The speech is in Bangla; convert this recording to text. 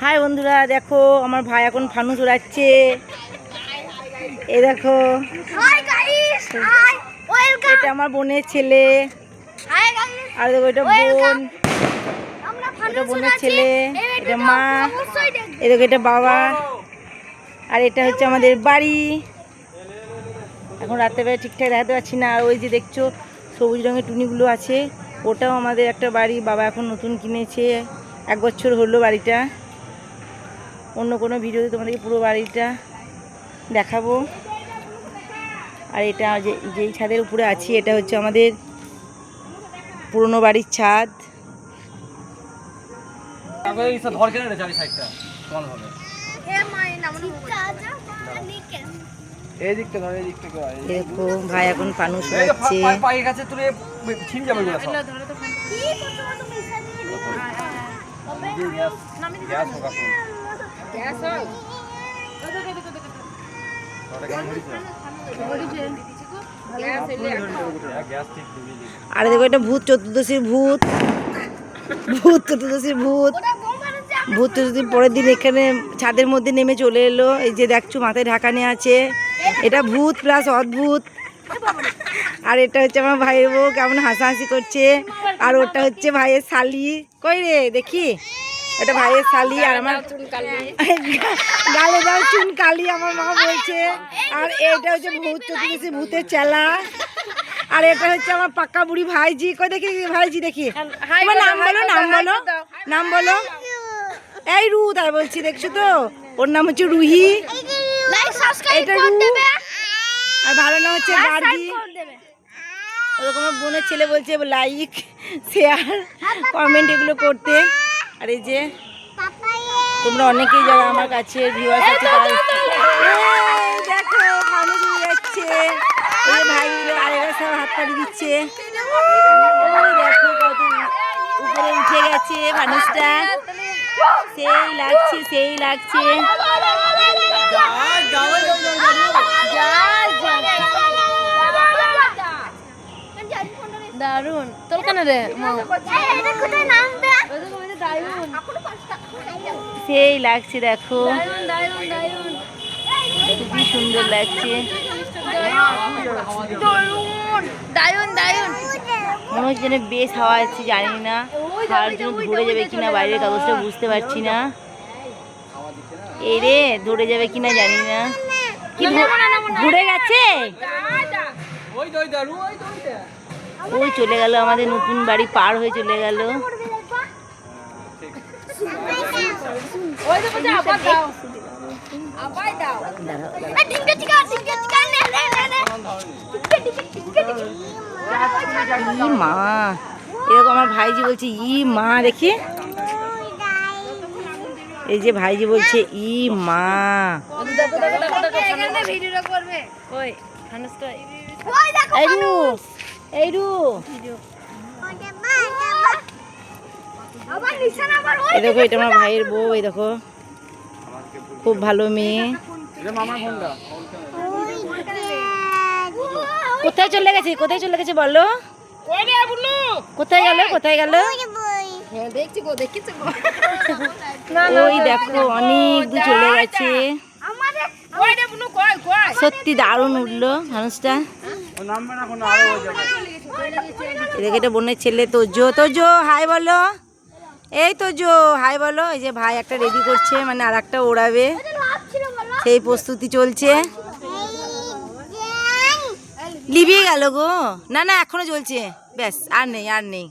হাই বন্ধুরা, দেখো আমার ভাই এখন ফানুস উড়াচ্ছে। এই দেখো, এটা আমার বোনের ছেলে। আর দেখো, এটা বোন, এটা বোনের ছেলে, এটা মা, এই দেখো এটা বাবা, আর এটা হচ্ছে আমাদের বাড়ি। এখন রাত্রেবেলা ঠিকঠাক দেখাতে পারছি না। আর ওই যে দেখছো সবুজ রঙের টুনিগুলো আছে, ওটাও আমাদের একটা বাড়ি। বাবা এখন নতুন কিনেছে, 1 বছর হলো বাড়িটা। অন্য কোনো ভিডিওতে তোমাদেরকে পুরো বাড়িটা দেখাবো। আর এটা যেই ছাদের উপরে আছি, এটা হচ্ছে আমাদের পুরনো বাড়ির ছাদ। দেখো ভাই এখন ফানুস উড়াচ্ছে। আরে দেখো, এটা ভূত চতুর্দশীর ভূত, ভূত চতুর্দশীর ভূত। ভূত চতুর্দশীর পরের দিন এখানে ছাদের মধ্যে নেমে চলে এলো। এই যে দেখছো মাথায় ঢাকা নিয়ে আছে, এটা ভূত প্লাস অদ্ভুত। আর এটা হচ্ছে আমার ভাইয়ের বউ, কেমন হাসাহাসি করছে। আর ওটা হচ্ছে ভাইয়ের শালি। কই রে দেখি, এটা ভাইয়ের শালি। আর আমার গালে দাও চুন কালি, আমার মা বলছে। আর এটা হচ্ছে ভূত চতুর্দশী, ভূতের চেলা। আর এটা হচ্ছে আমার পাক্কা বুড়ি ভাইজি। কই দেখি ভাইজি, দেখি তোমার নাম বলো, নাম বলো, নাম বলো। এই রু তাই বলছি, দেখছো তো, ওর নাম হচ্ছে রুহি। এটা রু, আর ভালো নাম হচ্ছে গার্গি। ওরকম আমার বোনের ছেলে বলছে লাইক, শেয়ার, কমেন্ট এগুলো করতে। আর এই যে তোমরা অনেকেই যারা আমার কাছে ভিউয়ার্স আছে, দেখো ফানুস উড়ে যাচ্ছে। এই ভাই আরেকটা সব হাত তালি দিচ্ছে। দেখো কত উপরে উঠে গেছে ফানুসটা, সেই লাগছে, সেই লাগছে। দারুন তোর কেন রে, সেই লাগছে। দেখো খুবই সুন্দর লাগছে। মনে হচ্ছে যেন বেশ হাওয়া আছে, জানি না হাওয়ার জন্য ধরে যাবে কিনা বাইরের কাগজটা বুঝতে পারছি না। এই রে ধরে যাবে কিনা জানি না। কি ঘুরে গেছে, ওই চলে গেল আমাদের নতুন বাড়ি পার হয়ে চলে গেল। মা এরকম আমার ভাইজি বলছে ই মা, দেখি এই যে ভাইজি বলছে ই মা। এই রু, এই দেখো এটা আমার ভাইয়ের বউ। এই দেখো খুব ভালো মেয়ে। কোথায় চলে গেছে, কোথায় চলে গেছে বলো, কোথায় গেল, কোথায় গেল? ওই দেখো অনেক দূর চলে গেছে। সত্যি দারুণ উঠলো মানুষটা। এদিকে এটা বোনের ছেলে তোজো, তোজো হাই বলো। এই তোজো হাই বলো। এই যে ভাই একটা রেডি করছে, মানে আর একটা ওড়াবে, সেই প্রস্তুতি চলছে। লিভিয়ে গেল গো, না না এখনো চলছে, ব্যাস আর নেই, আর নেই।